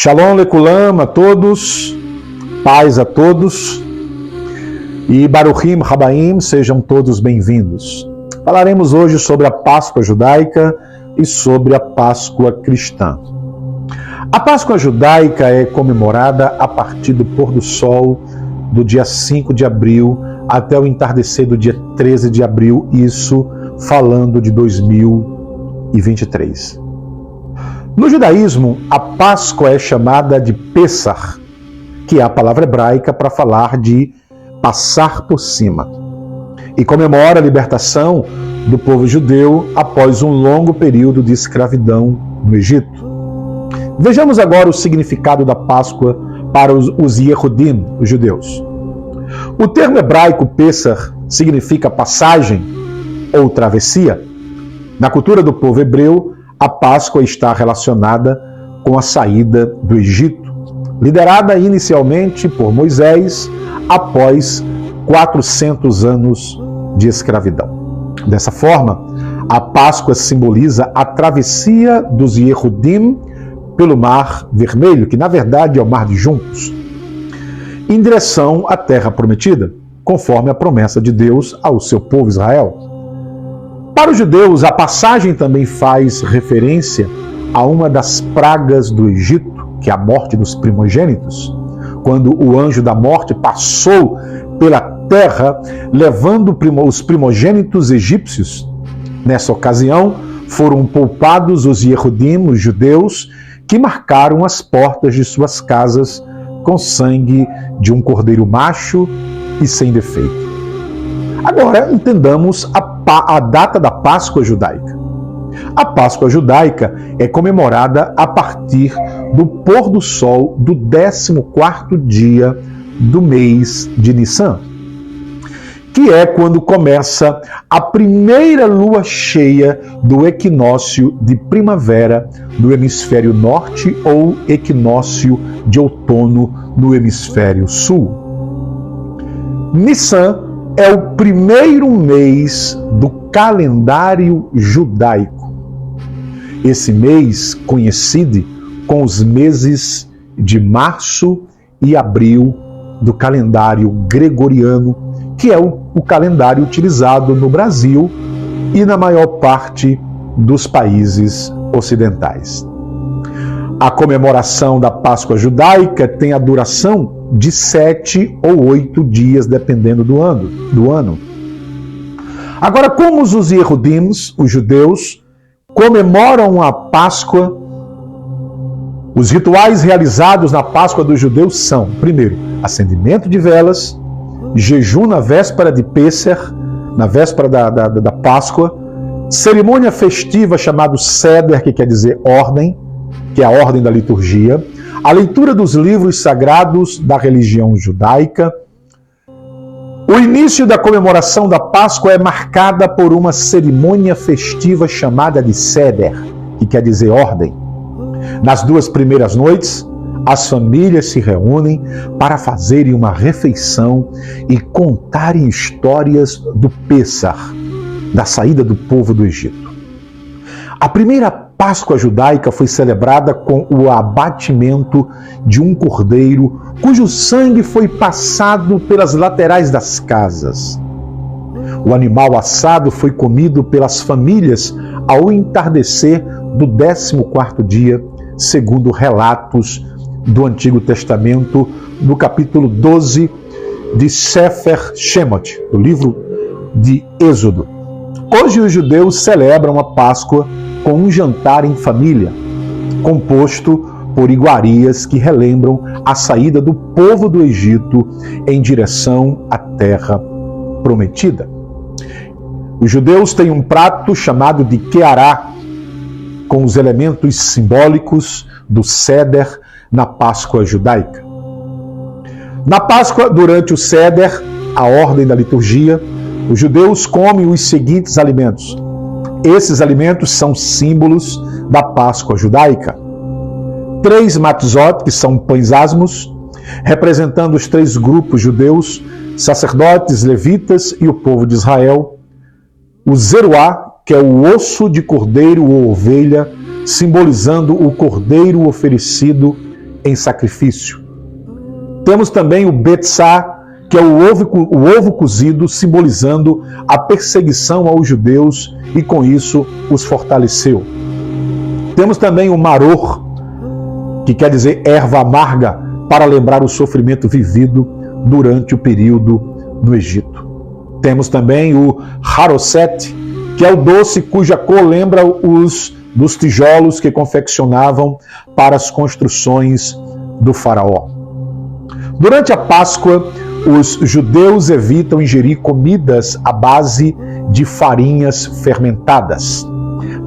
Shalom Lekulam a todos, paz a todos e Baruchim Habaim, sejam todos bem-vindos. Falaremos hoje sobre a Páscoa judaica e sobre a Páscoa cristã. A Páscoa judaica é comemorada a partir do pôr do sol do dia 5 de abril até o entardecer do dia 13 de abril, isso falando de 2023. No judaísmo, a Páscoa é chamada de Pesach, que é a palavra hebraica para falar de passar por cima, e comemora a libertação do povo judeu após um longo período de escravidão no Egito. Vejamos agora o significado da Páscoa para os Yehudim, os judeus. O termo hebraico Pesach significa passagem ou travessia. Na cultura do povo hebreu, a Páscoa está relacionada com a saída do Egito, liderada inicialmente por Moisés após 400 anos de escravidão. Dessa forma, a Páscoa simboliza a travessia dos Yehudim pelo Mar Vermelho, que na verdade é o Mar de Juncos, em direção à Terra Prometida, conforme a promessa de Deus ao seu povo Israel. Para os judeus, a passagem também faz referência a uma das pragas do Egito, que é a morte dos primogênitos, quando o anjo da morte passou pela terra, levando os primogênitos egípcios. Nessa ocasião, foram poupados os Yehudim, os judeus, que marcaram as portas de suas casas com sangue de um cordeiro macho e sem defeito. Agora, entendamos a data da Páscoa judaica. A Páscoa judaica é comemorada a partir do pôr do sol do 14º dia do mês de Nissan, que é quando começa a primeira lua cheia do equinócio de primavera no hemisfério norte ou equinócio de outono no hemisfério sul. Nissan é o primeiro mês do calendário judaico. Esse mês coincide com os meses de março e abril do calendário gregoriano, que é o calendário utilizado no Brasil e na maior parte dos países ocidentais. A comemoração da Páscoa judaica tem a duração de 7 ou 8 dias, dependendo do ano. Agora, como os Yehudim, os judeus, comemoram a Páscoa, os rituais realizados na Páscoa dos judeus são, primeiro, acendimento de velas, jejum na véspera de Pesach, na véspera da Páscoa, cerimônia festiva chamada Seder, que quer dizer ordem, que é a ordem da liturgia, a leitura dos livros sagrados da religião judaica. O início da comemoração da Páscoa é marcada por uma cerimônia festiva chamada de Seder, que quer dizer ordem. Nas 2 primeiras noites, as famílias se reúnem para fazerem uma refeição e contarem histórias do Pesach, da saída do povo do Egito. A primeira Páscoa judaica foi celebrada com o abatimento de um cordeiro cujo sangue foi passado pelas laterais das casas. O animal assado foi comido pelas famílias ao entardecer do 14º dia, segundo relatos do Antigo Testamento, no capítulo 12 de Sefer Shemot, do livro de Êxodo. Hoje os judeus celebram a Páscoa com um jantar em família, composto por iguarias que relembram a saída do povo do Egito em direção à Terra Prometida. Os judeus têm um prato chamado de Keará, com os elementos simbólicos do Seder na Páscoa judaica. Na Páscoa, durante o Seder, a ordem da liturgia, os judeus comem os seguintes alimentos. Esses alimentos são símbolos da Páscoa judaica. 3 matzot, que são pães asmos, representando os 3 grupos judeus, sacerdotes, levitas e o povo de Israel. O zeruá, que é o osso de cordeiro ou ovelha, simbolizando o cordeiro oferecido em sacrifício. Temos também o Betzá, que é o ovo cozido, simbolizando a perseguição aos judeus e com isso os fortaleceu. Temos também o Maror, que quer dizer erva amarga, para lembrar o sofrimento vivido durante o período no Egito. Temos também o Haroset, que é o doce cuja cor lembra dos tijolos que confeccionavam para as construções do faraó. Durante a Páscoa, os judeus evitam ingerir comidas à base de farinhas fermentadas,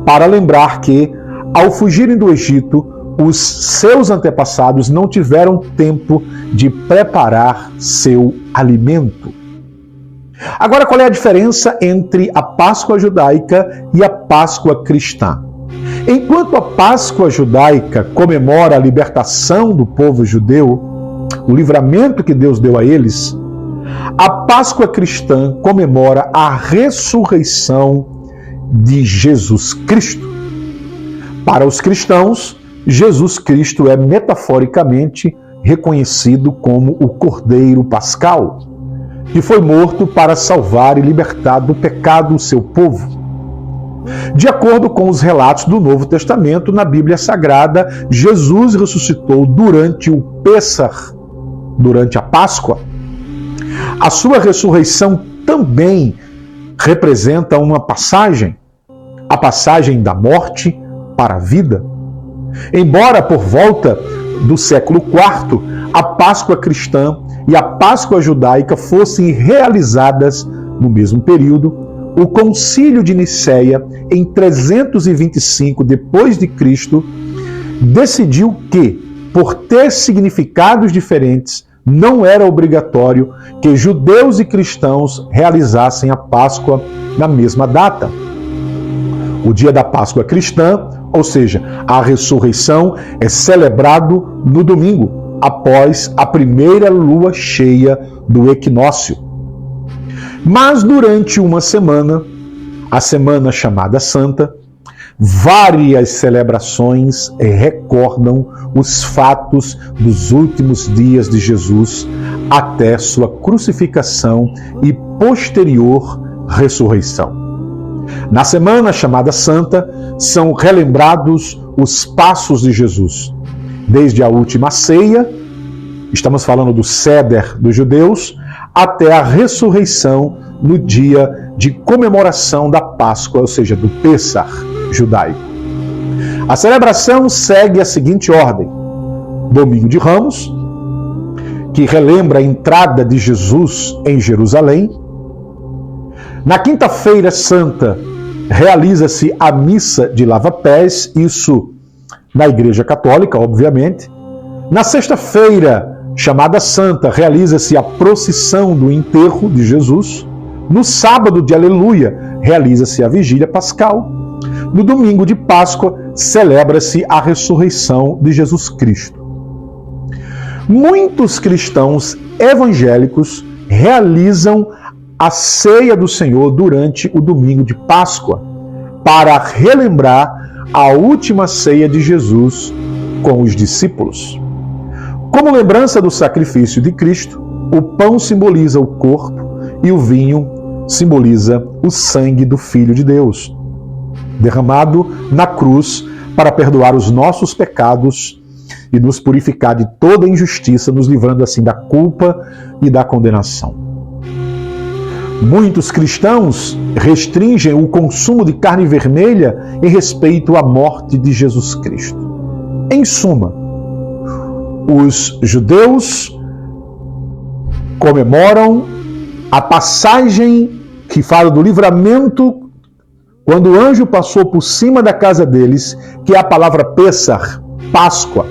para lembrar que, ao fugirem do Egito, os seus antepassados não tiveram tempo de preparar seu alimento. Agora, qual é a diferença entre a Páscoa judaica e a Páscoa cristã? Enquanto a Páscoa judaica comemora a libertação do povo judeu, o livramento que Deus deu a eles, a Páscoa cristã comemora a ressurreição de Jesus Cristo. Para os cristãos, Jesus Cristo é metaforicamente reconhecido como o Cordeiro Pascal, que foi morto para salvar e libertar do pecado o seu povo. De acordo com os relatos do Novo Testamento, na Bíblia Sagrada, Jesus ressuscitou durante o Pêssar, durante a Páscoa. A sua ressurreição também representa uma passagem, a passagem da morte para a vida. Embora por volta do século IV, a Páscoa cristã e a Páscoa judaica fossem realizadas no mesmo período, o Concílio de Nicéia, em 325 d.C., decidiu que, por ter significados diferentes, não era obrigatório que judeus e cristãos realizassem a Páscoa na mesma data. O dia da Páscoa cristã, ou seja, a ressurreição, é celebrado no domingo, após a primeira lua cheia do equinócio. Mas durante uma semana, a semana chamada Santa, várias celebrações recordam os fatos dos últimos dias de Jesus até sua crucificação e posterior ressurreição. Na semana chamada Santa, são relembrados os passos de Jesus, desde a última ceia, estamos falando do Seder dos judeus, até a ressurreição no dia de comemoração da Páscoa, ou seja, do Pêssar judaico. A celebração segue a seguinte ordem: Domingo de Ramos, que relembra a entrada de Jesus em Jerusalém. Na Quinta-feira Santa, realiza-se a missa de lava-pés, isso na Igreja Católica, obviamente. Na Sexta-feira, chamada Santa, realiza-se a procissão do enterro de Jesus. No sábado de Aleluia, realiza-se a Vigília Pascal. No domingo de Páscoa, celebra-se a ressurreição de Jesus Cristo. Muitos cristãos evangélicos realizam a ceia do Senhor durante o domingo de Páscoa, para relembrar a última ceia de Jesus com os discípulos. Como lembrança do sacrifício de Cristo, o pão simboliza o corpo e o vinho simboliza o sangue do Filho de Deus, derramado na cruz para perdoar os nossos pecados e nos purificar de toda injustiça, nos livrando assim da culpa e da condenação. Muitos cristãos restringem o consumo de carne vermelha em respeito à morte de Jesus Cristo. Em suma, os judeus comemoram a passagem que fala do livramento quando o anjo passou por cima da casa deles, que é a palavra Pêssar, Páscoa.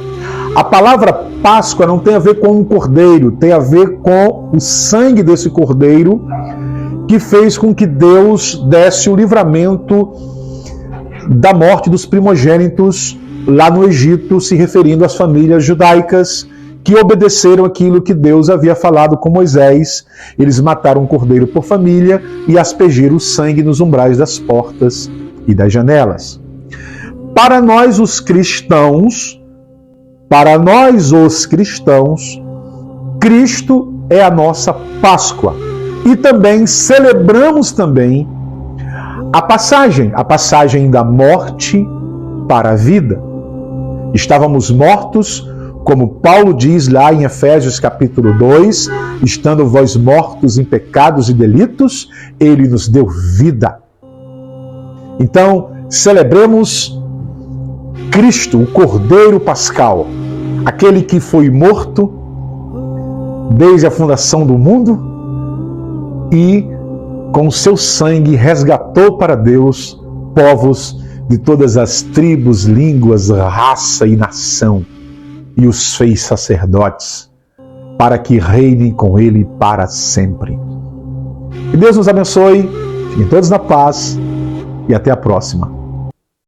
A palavra Páscoa não tem a ver com um cordeiro, tem a ver com o sangue desse cordeiro que fez com que Deus desse o livramento da morte dos primogênitos lá no Egito, se referindo às famílias judaicas que obedeceram aquilo que Deus havia falado com Moisés. Eles mataram um cordeiro por família e aspergiram o sangue nos umbrais das portas e das janelas. Para nós, os cristãos, Para nós, os cristãos, Cristo é a nossa Páscoa. E também celebramos também a passagem da morte para a vida. Estávamos mortos, como Paulo diz lá em Efésios capítulo 2, estando vós mortos em pecados e delitos, ele nos deu vida. Então, celebremos Cristo, o Cordeiro Pascal, aquele que foi morto desde a fundação do mundo e com seu sangue resgatou para Deus povos de todas as tribos, línguas, raça e nação, e os fez sacerdotes, para que reinem com ele para sempre. Que Deus nos abençoe, fiquem todos na paz e até a próxima.